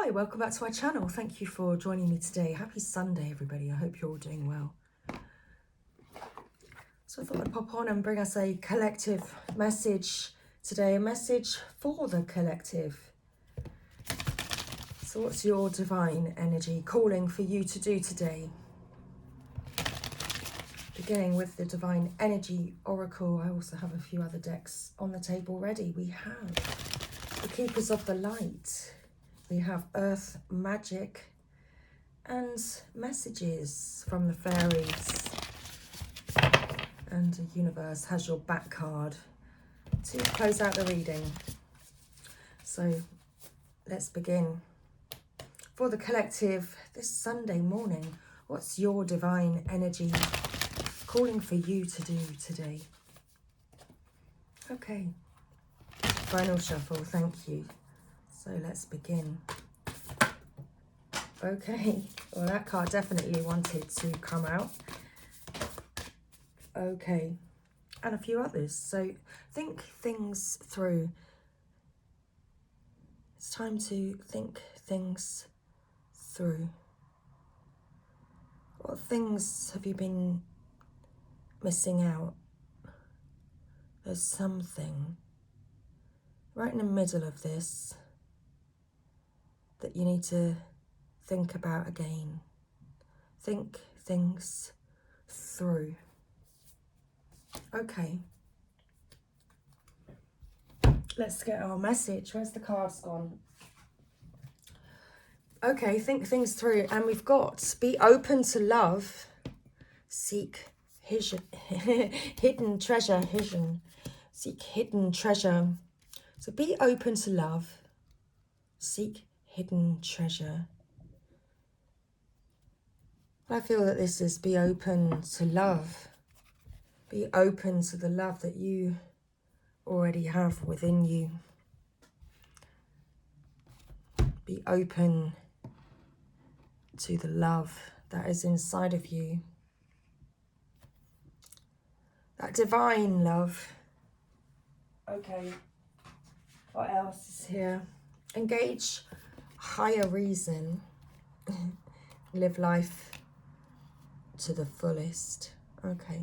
Hi, welcome back to my channel. Thank you for joining me today. Happy Sunday, everybody. I hope you're all doing well. So I thought I'd pop on and bring us a collective message today, a message for the collective. So what's your divine energy calling for you to do today? Beginning with the Divine Energy Oracle, I also have a few other decks on the table ready. We have the Keepers of the Light. We have Earth Magic and messages from the fairies. And the universe has your back card to close out the reading. So let's begin. For the collective this Sunday morning, what's your divine energy calling for you to do today? Okay. Final shuffle, thank you. So let's begin. Okay, well that card definitely wanted to come out. Okay, and a few others. So think things through. It's time to think things through. What things have you been missing out? There's something right in the middle of this that you need to think about again. Think things through. Okay. Let's get our message. Where's the cards gone? Okay, think things through. And we've got be open to love. Seek hidden treasure. Seek hidden treasure. So be open to love. Seek hidden treasure. I feel that this is be open to love. Be open to the love that you already have within you. Be open to the love that is inside of you. That divine love. Okay. What else is here? Engage higher reason. Live life to the fullest. Okay.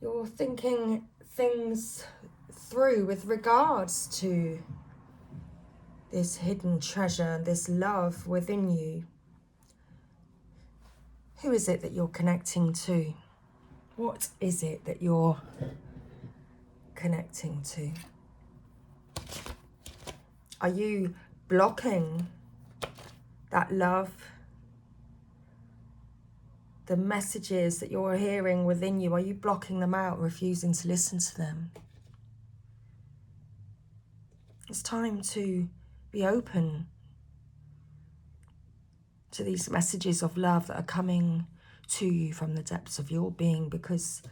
You're thinking things through with regards to this hidden treasure, this love within you. Who is it that you're connecting to? What is it that you're connecting to? Are you blocking that love? The messages that you're hearing within you, are you blocking them out, refusing to listen to them? It's time to be open to these messages of love that are coming to you from the depths of your being, because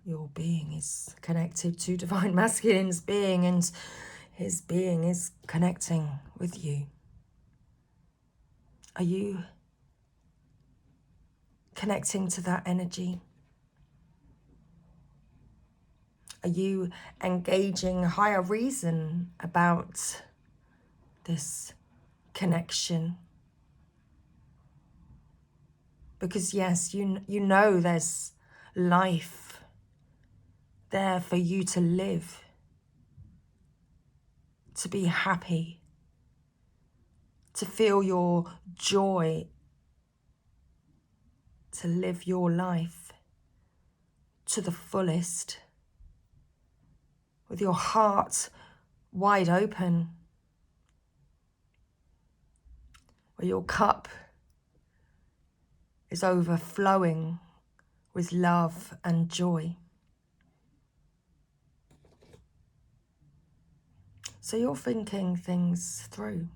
your being is connected to Divine Masculine's being, and his being is connecting with you. Are you connecting to that energy? Are you engaging higher reason about this connection? Because yes, you know there's life there for you to live, to be happy, to feel your joy, to live your life to the fullest, with your heart wide open, where your cup is overflowing with love and joy. So you're thinking things through.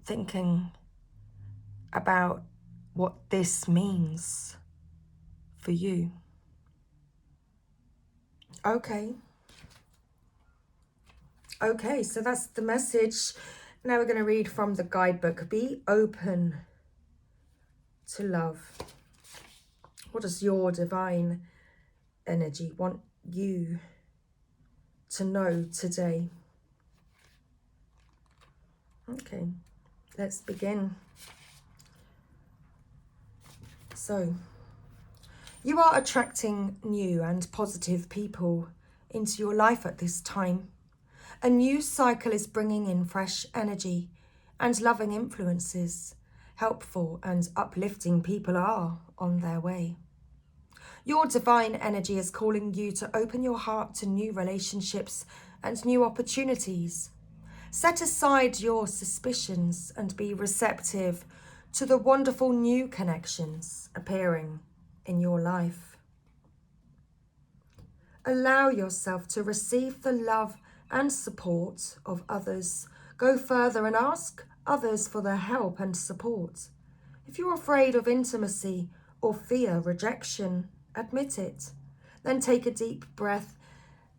Thinking about what this means for you. Okay. Okay, so that's the message. Now we're going to read from the guidebook. Be open to love. What does your divine energy want you to know today? Okay, let's begin. So, you are attracting new and positive people into your life at this time. A new cycle is bringing in fresh energy and loving influences. Helpful and uplifting people are on their way. Your divine energy is calling you to open your heart to new relationships and new opportunities. Set aside your suspicions and be receptive to the wonderful new connections appearing in your life. Allow yourself to receive the love and support of others. Go further and ask others for their help and support. If you're afraid of intimacy or fear rejection, admit it. Then take a deep breath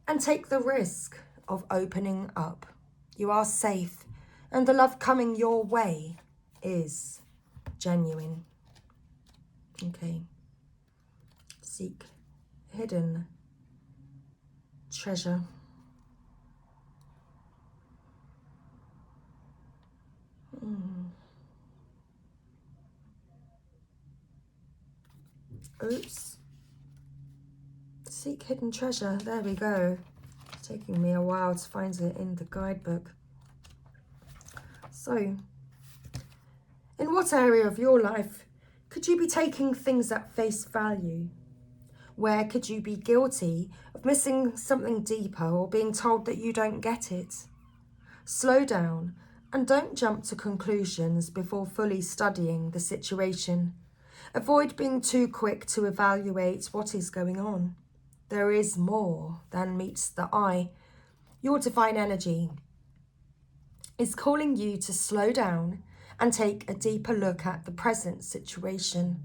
and take the risk of opening up. You are safe, and the love coming your way is genuine. Okay. Seek hidden treasure. Oops. Seek hidden treasure. There we go. It's taking me a while to find it in the guidebook. So, in what area of your life could you be taking things at face value? Where could you be guilty of missing something deeper or being told that you don't get it? Slow down and don't jump to conclusions before fully studying the situation. Avoid being too quick to evaluate what is going on. There is more than meets the eye. Your divine energy is calling you to slow down and take a deeper look at the present situation.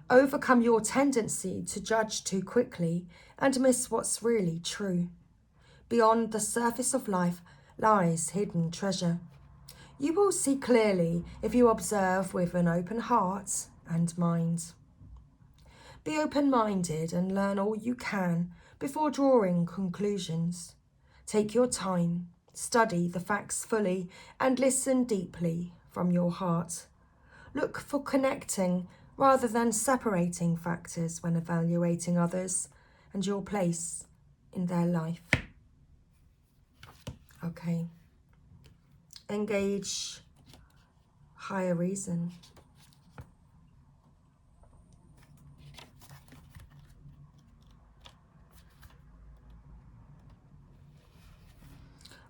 Overcome your tendency to judge too quickly and miss what's really true. Beyond the surface of life lies hidden treasure. You will see clearly if you observe with an open heart and mind. Be open-minded and learn all you can before drawing conclusions. Take your time, study the facts fully, and listen deeply from your heart. Look for connecting rather than separating factors when evaluating others and your place in their life. Okay. Engage higher reason.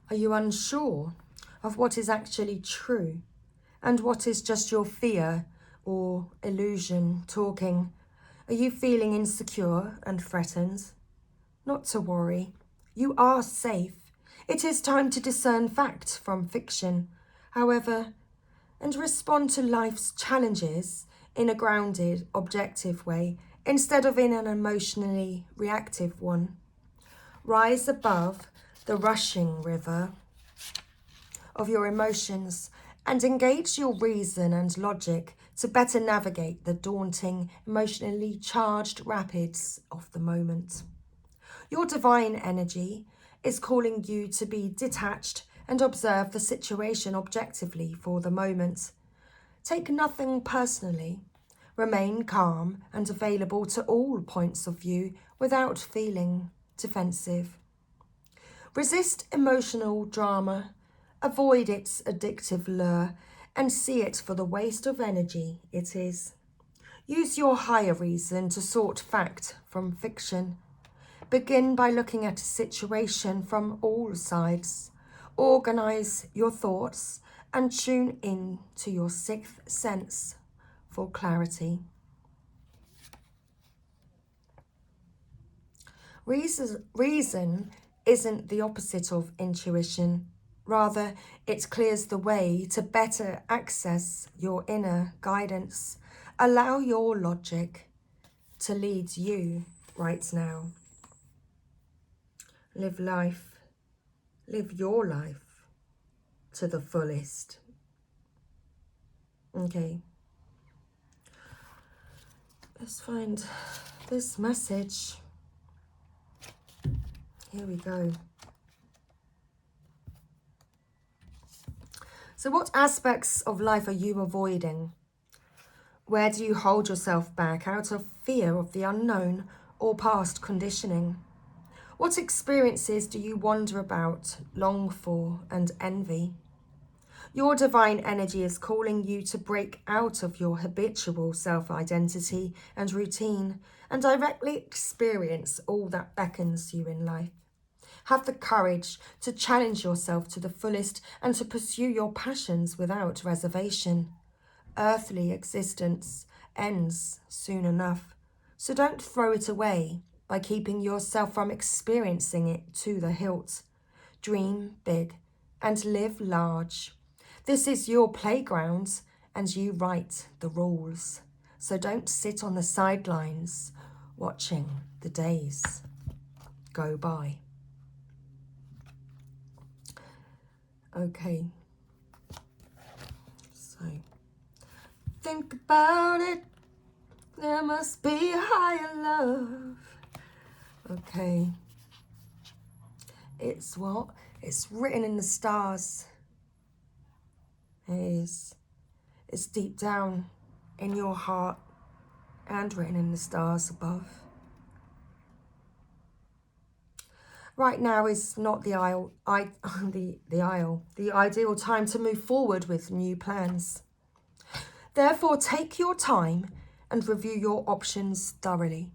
Are you unsure of what is actually true and what is just your fear or illusion talking? Are you feeling insecure and threatened? Not to worry. You are safe. It is time to discern fact from fiction, however, and respond to life's challenges in a grounded, objective way instead of in an emotionally reactive one. Rise above the rushing river of your emotions and engage your reason and logic to better navigate the daunting, emotionally charged rapids of the moment. Your divine energy is calling you to be detached and observe the situation objectively for the moment. Take nothing personally. Remain calm and available to all points of view without feeling defensive. Resist emotional drama, avoid its addictive lure, and see it for the waste of energy it is. Use your higher reason to sort fact from fiction. Begin by looking at a situation from all sides. Organize your thoughts and tune in to your sixth sense for clarity. Reason isn't the opposite of intuition. Rather, it clears the way to better access your inner guidance. Allow your logic to lead you right now. Live your life to the fullest. Okay. Let's find this message. Here we go. So what aspects of life are you avoiding? Where do you hold yourself back out of fear of the unknown or past conditioning? What experiences do you wonder about, long for, and envy? Your divine energy is calling you to break out of your habitual self-identity and routine and directly experience all that beckons you in life. Have the courage to challenge yourself to the fullest and to pursue your passions without reservation. Earthly existence ends soon enough, so don't throw it away by keeping yourself from experiencing it to the hilt. Dream big and live large. This is your playground and you write the rules. So don't sit on the sidelines watching the days go by. Okay, so think about it. There must be a higher love. Okay. It's what? It's written in the stars. It is. It's deep down in your heart and written in the stars above. Right now is not the ideal time to move forward with new plans. Therefore, take your time and review your options thoroughly.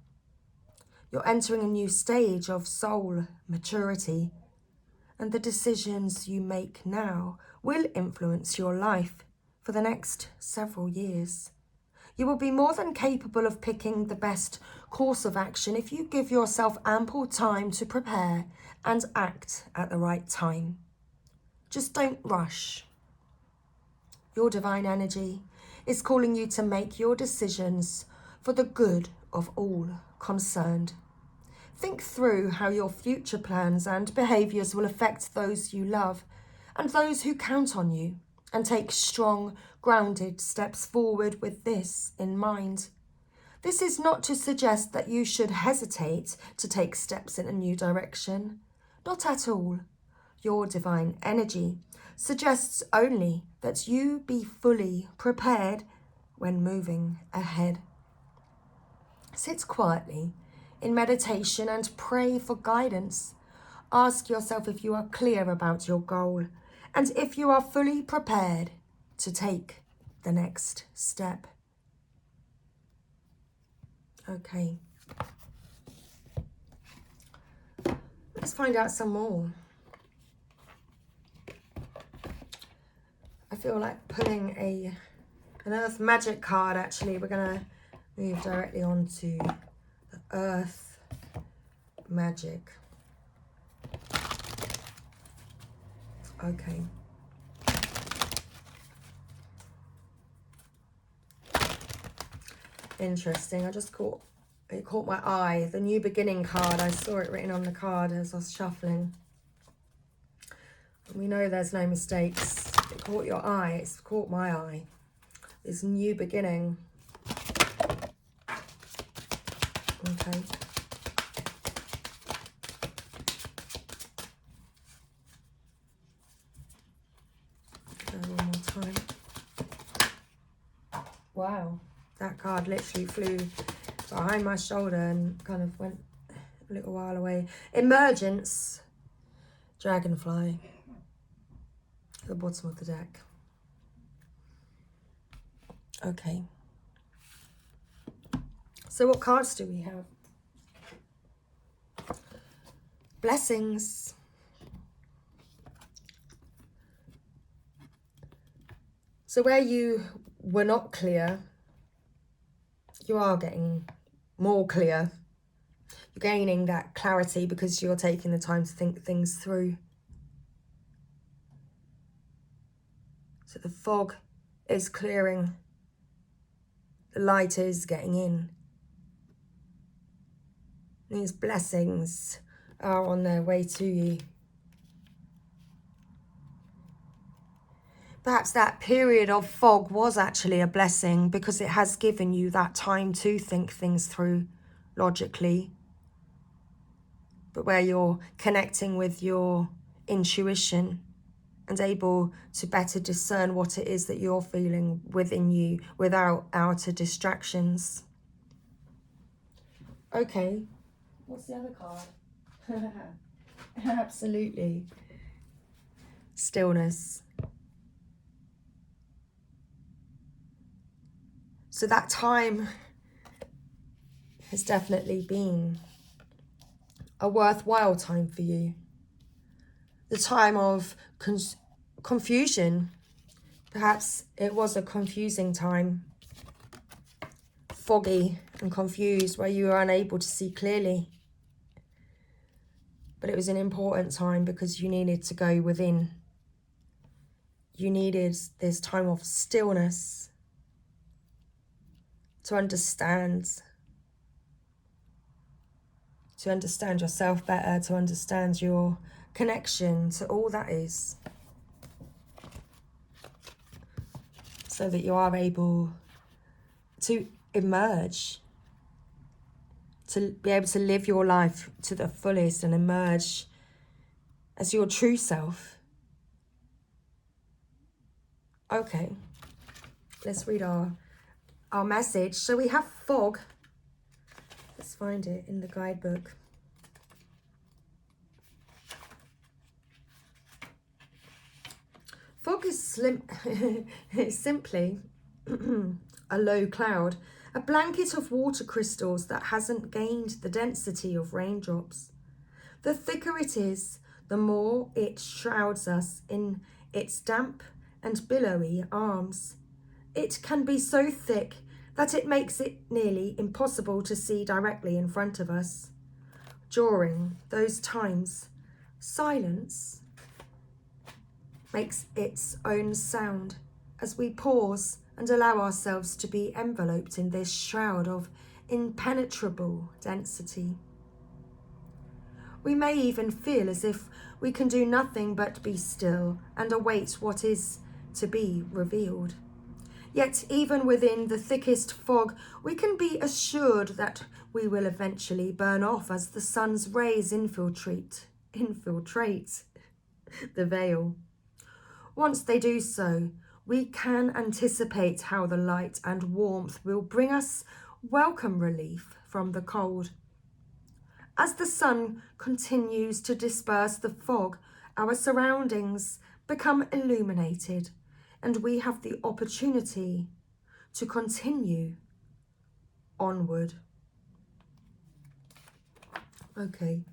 You're entering a new stage of soul maturity, and the decisions you make now will influence your life for the next several years. You will be more than capable of picking the best course of action if you give yourself ample time to prepare and act at the right time. Just don't rush. Your divine energy is calling you to make your decisions for the good of all concerned. Think through how your future plans and behaviours will affect those you love and those who count on you, and take strong, grounded steps forward with this in mind. This is not to suggest that you should hesitate to take steps in a new direction. Not at all. Your divine energy suggests only that you be fully prepared when moving ahead. Sit quietly in meditation and pray for guidance. Ask yourself if you are clear about your goal and if you are fully prepared to take the next step. Okay. Let's find out some more. I feel like pulling an Earth Magic card, actually. We're going to move directly on to the Earth Magic. Okay. Interesting. It caught my eye. The New Beginning card. I saw it written on the card as I was shuffling. And we know there's no mistakes. It caught your eye. It's caught my eye. This New Beginning. Okay. One more time. Wow, that card literally flew behind my shoulder and kind of went a little while away. Emergence, Dragonfly, at the bottom of the deck. Okay. So what cards do we have? Blessings. So where you were not clear, you are getting more clear. You're gaining that clarity because you're taking the time to think things through. So the fog is clearing. The light is getting in. These blessings are on their way to you. Perhaps that period of fog was actually a blessing because it has given you that time to think things through logically. But where you're connecting with your intuition, and able to better discern what it is that you're feeling within you without outer distractions. Okay, what's the other card? Absolutely. Stillness. So that time has definitely been a worthwhile time for you. The time of confusion. Perhaps it was a confusing time. Foggy and confused, where you were unable to see clearly. But it was an important time because you needed to go within. You needed this time of stillness to understand yourself better, to understand your connection to all that is, so that you are able to emerge, to be able to live your life to the fullest and emerge as your true self. Okay, let's read our message. So we have fog. Let's find it in the guidebook. Fog is simply a low cloud, a blanket of water crystals that hasn't gained the density of raindrops. The thicker it is, the more it shrouds us in its damp and billowy arms. It can be so thick that it makes it nearly impossible to see directly in front of us. During those times, silence makes its own sound as we pause and allow ourselves to be enveloped in this shroud of impenetrable density. We may even feel as if we can do nothing but be still and await what is to be revealed. Yet even within the thickest fog, we can be assured that we will eventually burn off as the sun's rays infiltrate the veil. Once they do so, we can anticipate how the light and warmth will bring us welcome relief from the cold. As the sun continues to disperse the fog, our surroundings become illuminated, and we have the opportunity to continue onward. Okay.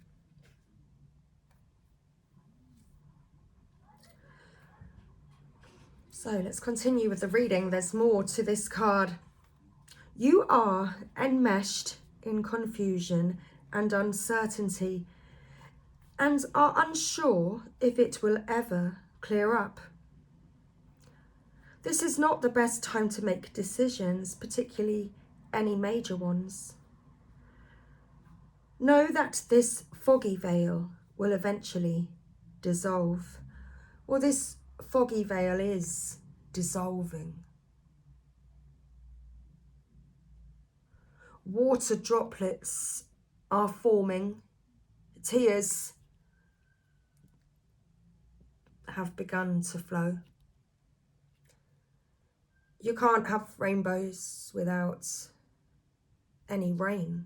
So let's continue with the reading. There's more to this card. You are enmeshed in confusion and uncertainty and are unsure if it will ever clear up. This is not the best time to make decisions, particularly any major ones. Know that this foggy veil will eventually dissolve, or this foggy veil is dissolving. Water droplets are forming. Tears have begun to flow. You can't have rainbows without any rain,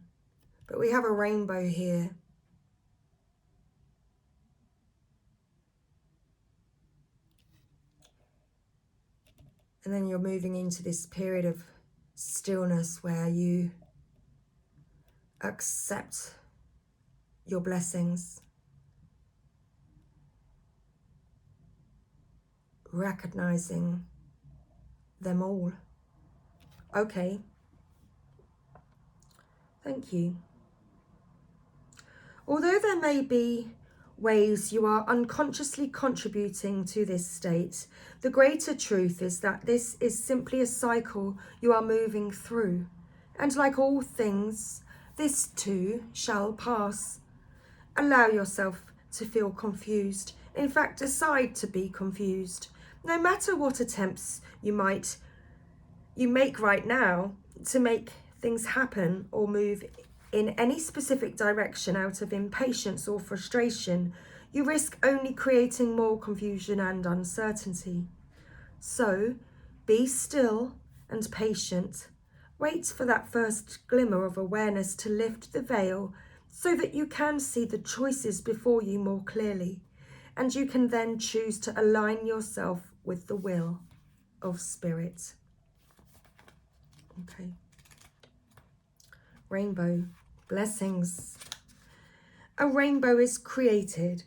but we have a rainbow here. And then you're moving into this period of stillness where you accept your blessings, recognizing them all. Okay. Thank you. Although there may be ways you are unconsciously contributing to this state, the greater truth is that this is simply a cycle you are moving through. And like all things, this too shall pass. Allow yourself to feel confused. In fact, decide to be confused. No matter what attempts you make right now to make things happen or move in any specific direction out of impatience or frustration, you risk only creating more confusion and uncertainty. So, be still and patient. Wait for that first glimmer of awareness to lift the veil so that you can see the choices before you more clearly, and you can then choose to align yourself with the will of Spirit. Okay. Rainbow blessings. A rainbow is created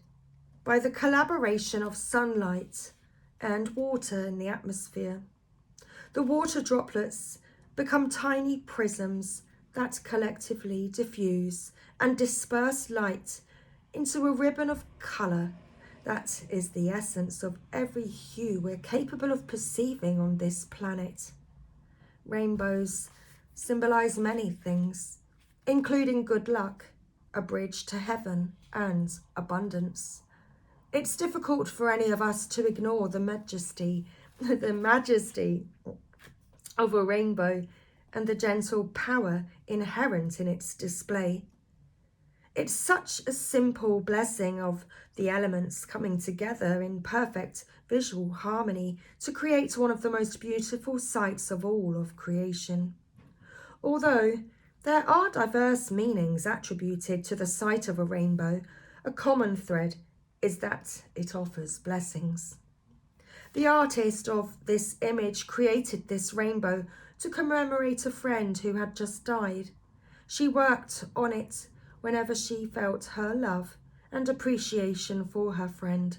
by the collaboration of sunlight and water in the atmosphere. The water droplets become tiny prisms that collectively diffuse and disperse light into a ribbon of colour that is the essence of every hue we're capable of perceiving on this planet. Rainbows symbolise many things, including good luck, a bridge to heaven, and abundance. It's difficult for any of us to ignore the majesty of a rainbow and the gentle power inherent in its display. It's such a simple blessing of the elements coming together in perfect visual harmony to create one of the most beautiful sights of all of creation. Although there are diverse meanings attributed to the sight of a rainbow, a common thread is that it offers blessings. The artist of this image created this rainbow to commemorate a friend who had just died. She worked on it whenever she felt her love and appreciation for her friend,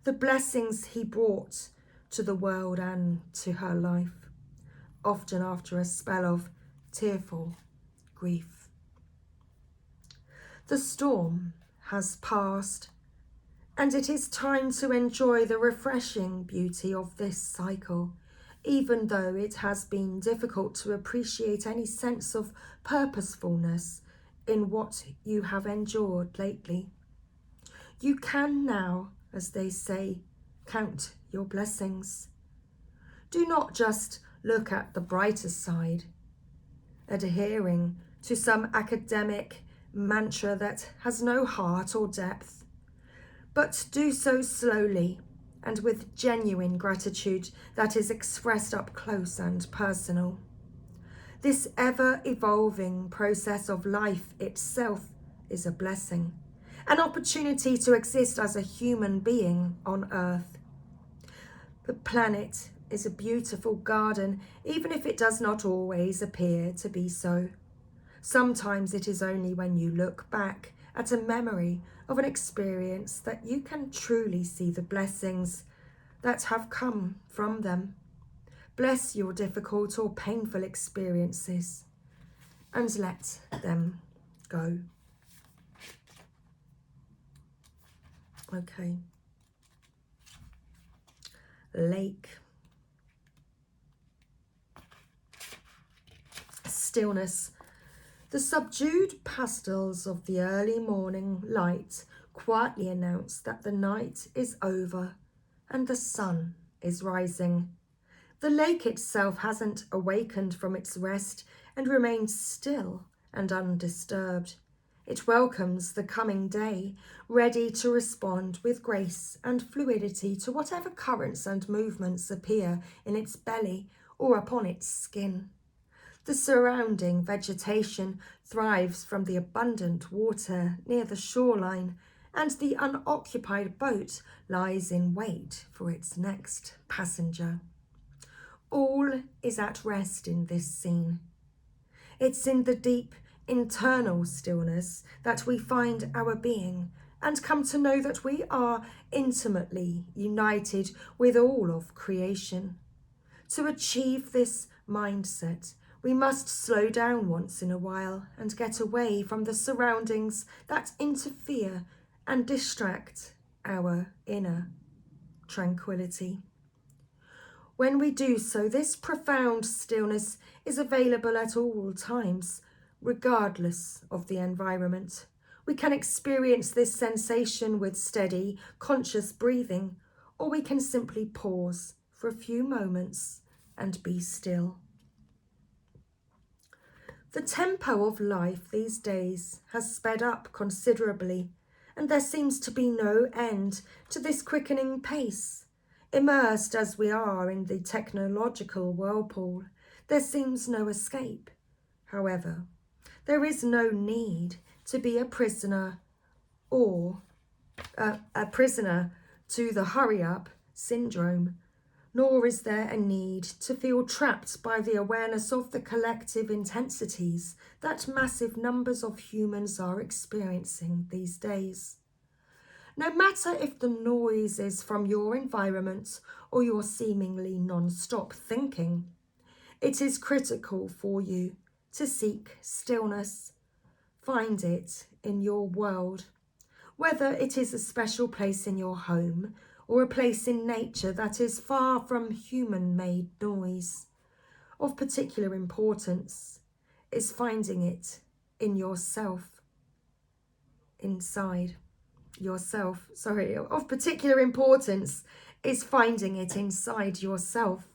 the blessings he brought to the world and to her life, often after a spell of tearful grief. The storm has passed, and it is time to enjoy the refreshing beauty of this cycle, even though it has been difficult to appreciate any sense of purposefulness in what you have endured lately. You can now, as they say, count your blessings. Do not just look at the brighter side, adhering to some academic mantra that has no heart or depth, but do so slowly and with genuine gratitude that is expressed up close and personal. This ever-evolving process of life itself is a blessing, an opportunity to exist as a human being on Earth. The planet is a beautiful garden, even if it does not always appear to be so. Sometimes it is only when you look back at a memory of an experience that you can truly see the blessings that have come from them. Bless your difficult or painful experiences and let them go. Okay. Lake. Stillness. The subdued pastels of the early morning light quietly announce that the night is over and the sun is rising. The lake itself hasn't awakened from its rest and remains still and undisturbed. It welcomes the coming day, ready to respond with grace and fluidity to whatever currents and movements appear in its belly or upon its skin. The surrounding vegetation thrives from the abundant water near the shoreline, and the unoccupied boat lies in wait for its next passenger. All is at rest in this scene. It's in the deep internal stillness that we find our being and come to know that we are intimately united with all of creation. To achieve this mindset, we must slow down once in a while and get away from the surroundings that interfere and distract our inner tranquility. When we do so, this profound stillness is available at all times, regardless of the environment. We can experience this sensation with steady, conscious breathing, or we can simply pause for a few moments and be still. The tempo of life these days has sped up considerably, and there seems to be no end to this quickening pace. Immersed as we are in the technological whirlpool, there seems no escape. However, there is no need to be a prisoner or a prisoner to the hurry-up syndrome, nor is there a need to feel trapped by the awareness of the collective intensities that massive numbers of humans are experiencing these days. No matter if the noise is from your environment or your seemingly non-stop thinking, it is critical for you to seek stillness. Find it in your world, whether it is a special place in your home or a place in nature that is far from human-made noise. Of particular importance is finding it in yourself, inside yourself. Of particular importance is finding it inside yourself,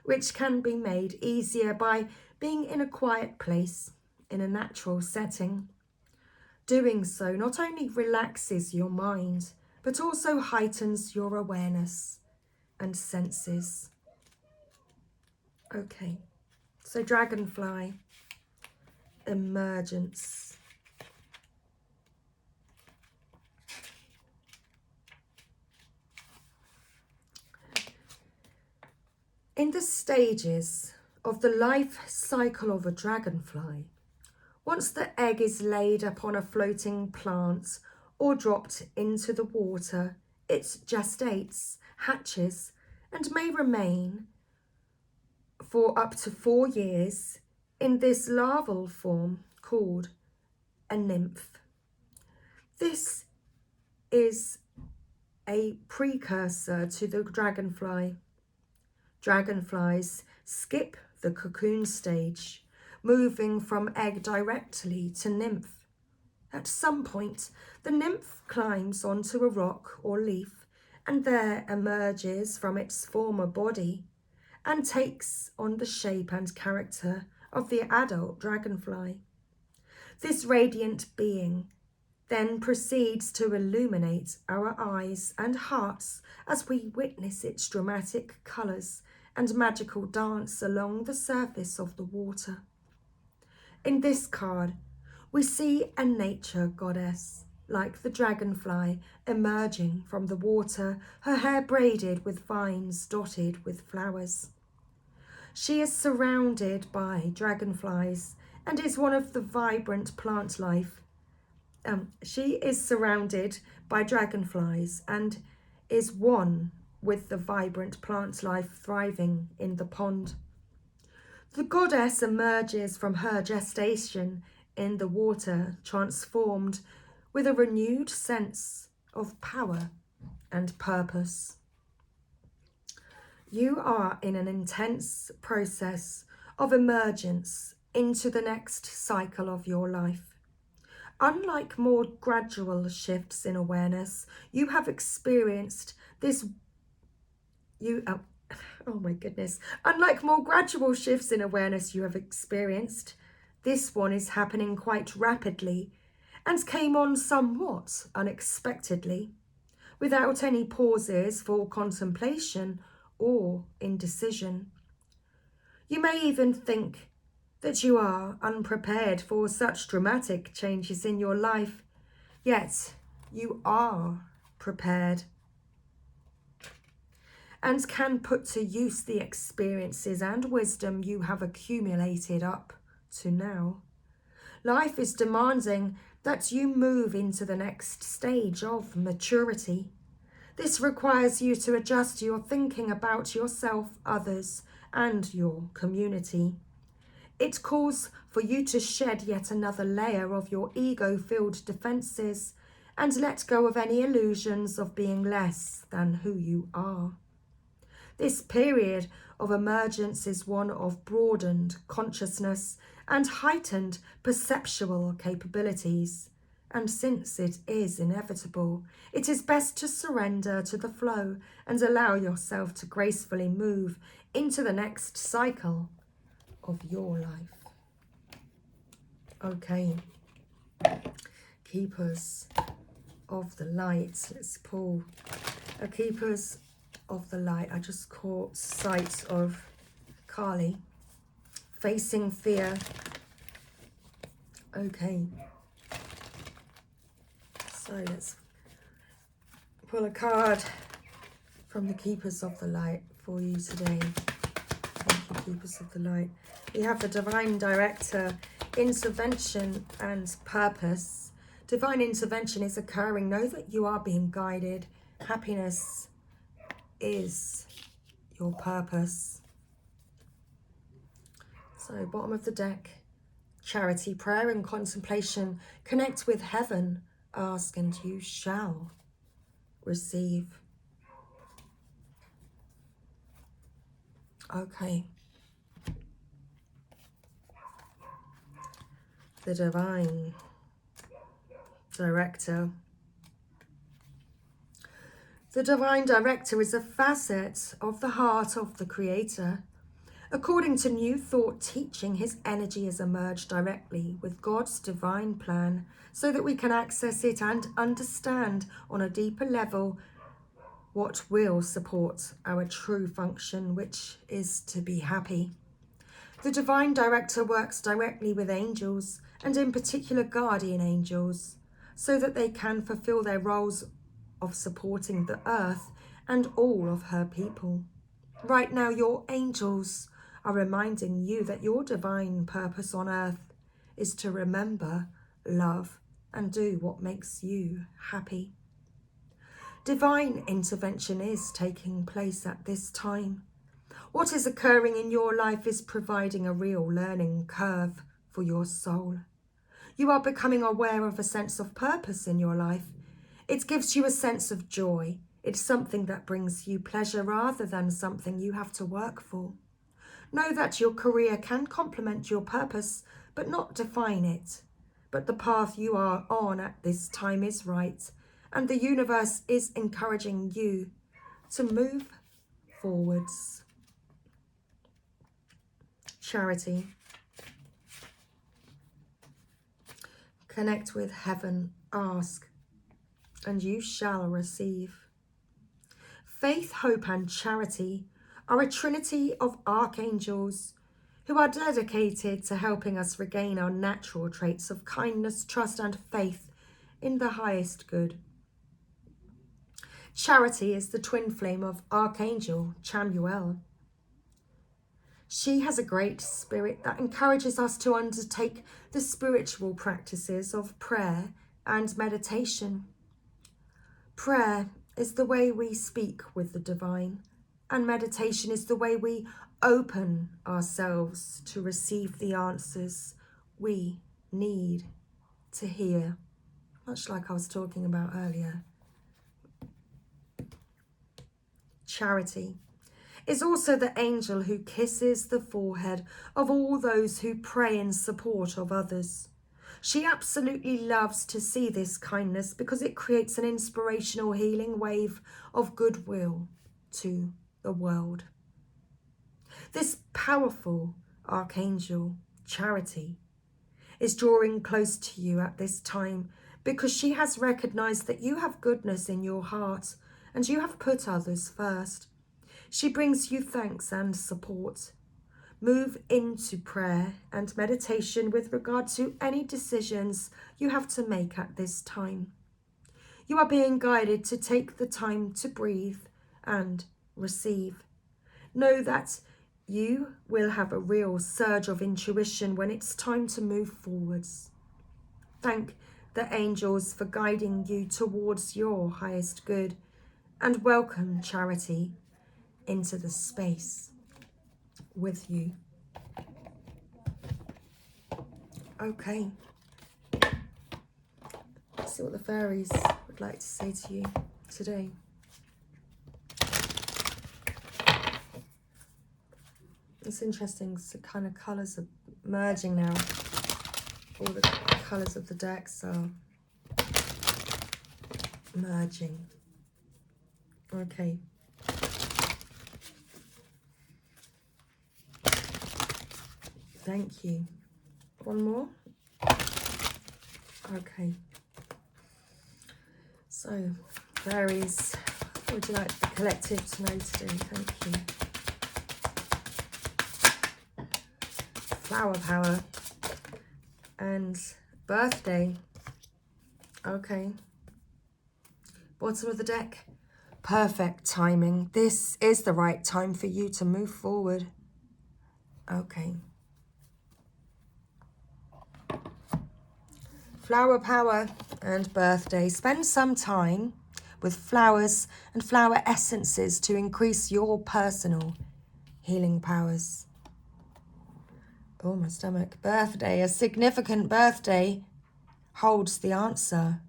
which can be made easier by being in a quiet place, in a natural setting. Doing so not only relaxes your mind, but also heightens your awareness and senses. Okay, so dragonfly, emergence. In the stages of the life cycle of a dragonfly, once the egg is laid upon a floating plant or dropped into the water, it gestates, hatches, and may remain for up to 4 years in this larval form called a nymph. This is a precursor to the dragonfly. Dragonflies skip the cocoon stage, moving from egg directly to nymph. At some point, the nymph climbs onto a rock or leaf and there emerges from its former body and takes on the shape and character of the adult dragonfly. This radiant being then proceeds to illuminate our eyes and hearts as we witness its dramatic colours and magical dance along the surface of the water. In this card, we see a nature goddess, like the dragonfly, emerging from the water, her hair braided with vines dotted with flowers. She is surrounded by dragonflies and is one of the vibrant plant life. She is surrounded by dragonflies and is one with the vibrant plant life thriving in the pond. The goddess emerges from her gestation in the water, transformed with a renewed sense of power and purpose. You are in an intense process of emergence into the next cycle of your life. Unlike more gradual shifts in awareness, you have experienced this. Unlike more gradual shifts in awareness you have experienced, this one is happening quite rapidly and came on somewhat unexpectedly, without any pauses for contemplation or indecision. You may even think that you are unprepared for such dramatic changes in your life, yet you are prepared and can put to use the experiences and wisdom you have accumulated up to now. Life is demanding that you move into the next stage of maturity. This requires you to adjust your thinking about yourself, others, and your community. It calls for you to shed yet another layer of your ego-filled defences and let go of any illusions of being less than who you are. This period of emergence is one of broadened consciousness and heightened perceptual capabilities. And since it is inevitable, it is best to surrender to the flow and allow yourself to gracefully move into the next cycle of your life. Okay, keepers of the Light. Let's pull a Keepers of the Light. I just caught sight of Kali facing fear. Okay. So let's pull a card from the Keepers of the Light for you today. Thank you, Keepers of the Light. We have the Divine Director, intervention and purpose. Divine intervention is occurring. Know that you are being guided. Happiness is your purpose. So bottom of the deck, charity, prayer and contemplation. Connect with heaven. Ask and you shall receive. Okay. The Divine Director. The Divine Director is a facet of the heart of the Creator. According to New Thought teaching, his energy has emerged directly with God's divine plan so that we can access it and understand on a deeper level what will support our true function, which is to be happy. The Divine Director works directly with angels, and in particular guardian angels, so that they can fulfill their roles of supporting the earth and all of her people. Right now, your angels are reminding you that your divine purpose on earth is to remember, love, and do what makes you happy. Divine intervention is taking place at this time. What is occurring in your life is providing a real learning curve for your soul. You are becoming aware of a sense of purpose in your life. It gives you a sense of joy. It's something that brings you pleasure rather than something you have to work for. Know that your career can complement your purpose, but not define it. But the path you are on at this time is right, and the universe is encouraging you to move forwards. Charity. Connect with heaven. Ask, and you shall receive. Faith, hope, and charity are a trinity of archangels who are dedicated to helping us regain our natural traits of kindness, trust, and faith in the highest good. Charity is the twin flame of Archangel Chamuel. She has a great spirit that encourages us to undertake the spiritual practices of prayer and meditation. Prayer is the way we speak with the divine, and meditation is the way we open ourselves to receive the answers we need to hear, much like I was talking about earlier. Charity is also the angel who kisses the forehead of all those who pray in support of others. She absolutely loves to see this kindness because it creates an inspirational healing wave of goodwill to the world. This powerful archangel, Charity, is drawing close to you at this time because she has recognized that you have goodness in your heart and you have put others first. She brings you thanks and support. Move into prayer and meditation with regard to any decisions you have to make at this time. You are being guided to take the time to breathe and receive. Know that you will have a real surge of intuition when it's time to move forwards. Thank the angels for guiding you towards your highest good, and welcome Charity into the space with you. Okay, let's see what the fairies would like to say to you today. It's interesting, so kind of colours are merging now. All the colours of the decks are merging. Okay. Thank you. One more? Okay. So, fairies, what would you like the collective to know today? Thank you. Flower power and birthday. Okay. Bottom of the deck. Perfect timing. This is the right time for you to move forward. Okay. Flower power and birthday. Spend some time with flowers and flower essences to increase your personal healing powers. Oh, my stomach. Birthday. A significant birthday holds the answer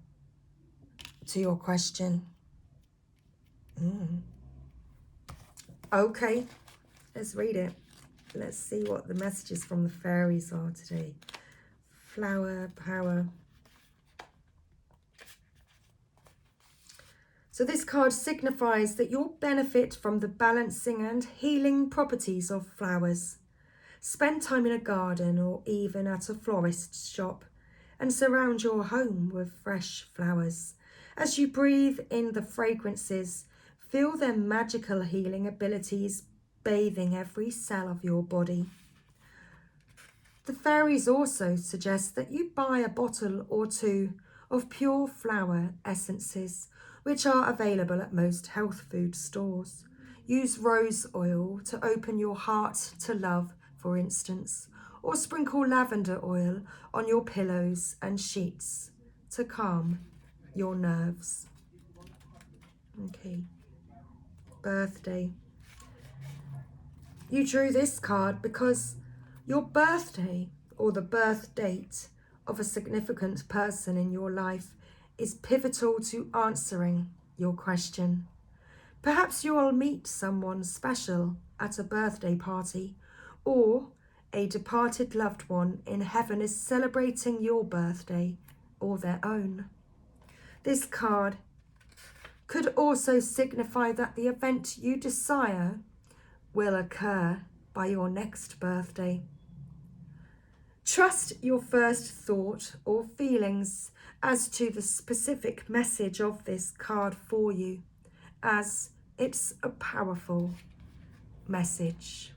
to your question. Okay, let's read it. Let's see what the messages from the fairies are today. Flower power. So this card signifies that you'll benefit from the balancing and healing properties of flowers. Spend time in a garden or even at a florist's shop and surround your home with fresh flowers. As you breathe in the fragrances, feel their magical healing abilities bathing every cell of your body. The fairies also suggest that you buy a bottle or two of pure flower essences, which are available at most health food stores. Use rose oil to open your heart to love, for instance, or sprinkle lavender oil on your pillows and sheets to calm your nerves. Okay. Birthday. You drew this card because your birthday or the birth date of a significant person in your life is pivotal to answering your question. Perhaps you'll meet someone special at a birthday party, or a departed loved one in heaven is celebrating your birthday or their own. This card could also signify that the event you desire will occur by your next birthday. Trust your first thought or feelings as to the specific message of this card for you, as it's a powerful message.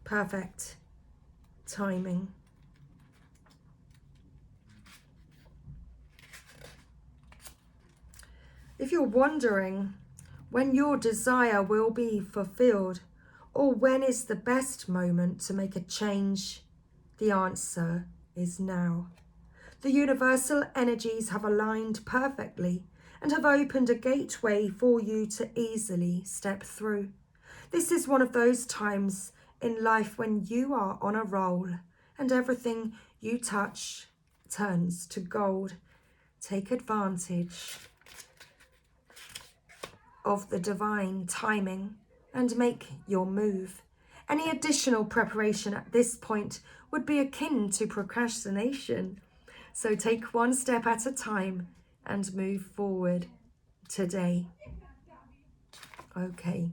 Perfect timing. If you're wondering when your desire will be fulfilled, or when is the best moment to make a change, the answer is now. The universal energies have aligned perfectly and have opened a gateway for you to easily step through. This is one of those times in life when you are on a roll and everything you touch turns to gold. Take advantage of the divine timing and make your move. Any additional preparation at this point would be akin to procrastination. So take one step at a time and move forward today. Okay.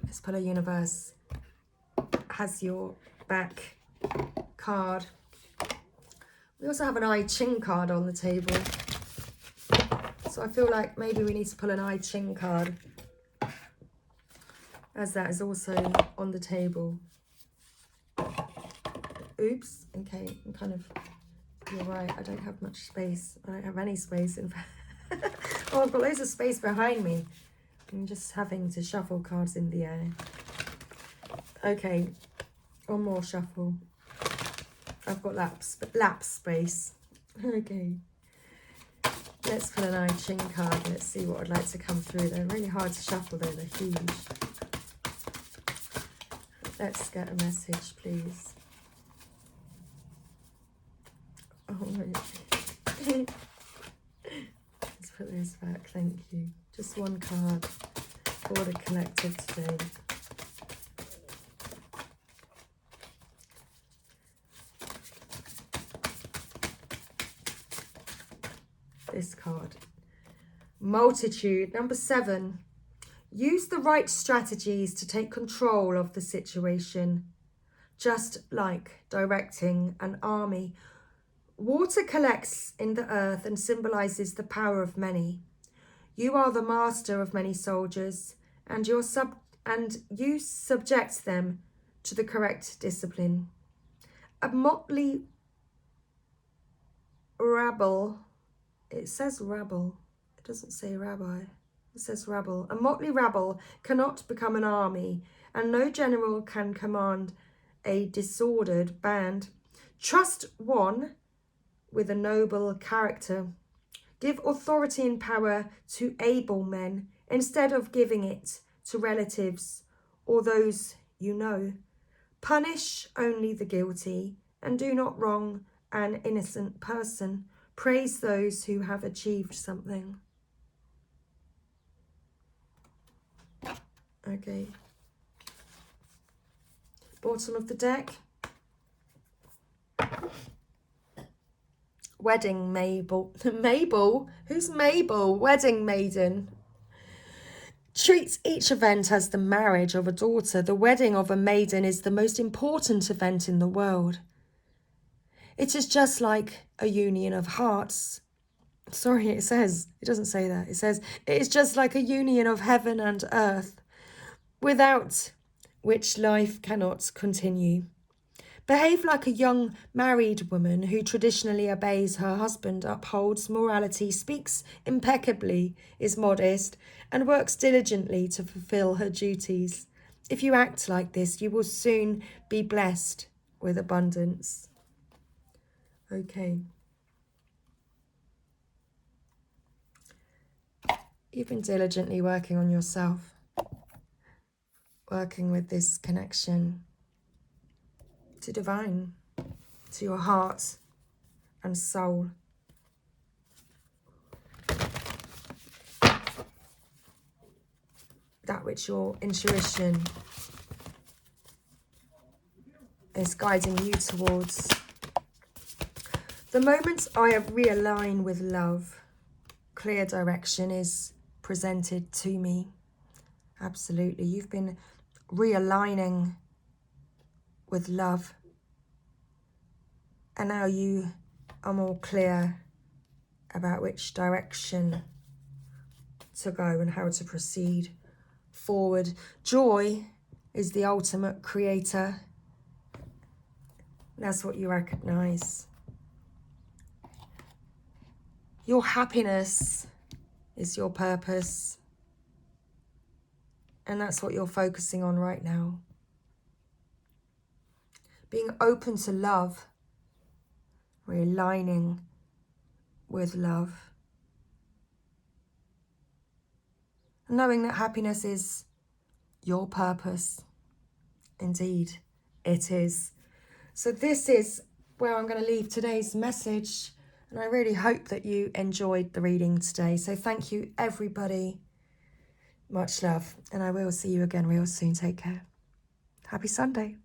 This Pillar Universe has your back card. We also have an I Ching card on the table. So I feel like maybe we need to pull an I Ching card, as that is also on the table. Oops. Okay, you're right, I don't have much space. I don't have any space, in fact. Oh, I've got loads of space behind me. I'm just having to shuffle cards in the air. Okay, one more shuffle. I've got lap space. Okay. Let's pull an I Ching card. Let's see what I'd like to come through. They're really hard to shuffle though, they're huge. Let's get a message, please. Oh my. Let's put those back, thank you. Just one card for the collective today. This card. Multitude. Number 7. Use the right strategies to take control of the situation. Just like directing an army, Water collects in the earth and symbolizes the power of many. You are the master of many soldiers, and you subject them to the correct discipline. A motley rabble, it says rabble, it doesn't say rabbi, it says rabble. A motley rabble cannot become an army, and no general can command a disordered band. Trust one with a noble character. Give authority and power to able men instead of giving it to relatives or those you know. Punish only the guilty and do not wrong an innocent person. Praise those who have achieved something. Okay. Bottom of the deck. Wedding Mabel. Mabel? Who's Mabel? Wedding maiden. Treats each event as the marriage of a daughter. The wedding of a maiden is the most important event in the world. It is just like a union of hearts. Sorry, it doesn't say that. It says, it is just like a union of heaven and earth, without which life cannot continue. Behave like a young married woman who traditionally obeys her husband, upholds morality, speaks impeccably, is modest, and works diligently to fulfill her duties. If you act like this, you will soon be blessed with abundance. Okay. You've been diligently working on yourself, working with this connection to divine, to your heart and soul. That which your intuition is guiding you towards. The moment I realign with love, clear direction is presented to me. Absolutely. You've been realigning with love. And now you are more clear about which direction to go and how to proceed forward. Joy is the ultimate creator. That's what you recognize. Your happiness is your purpose. And that's what you're focusing on right now. Being open to love, realigning with love. Knowing that happiness is your purpose. Indeed, it is. So this is where I'm going to leave today's message. And I really hope that you enjoyed the reading today. So thank you, everybody. Much love. And I will see you again real soon. Take care. Happy Sunday.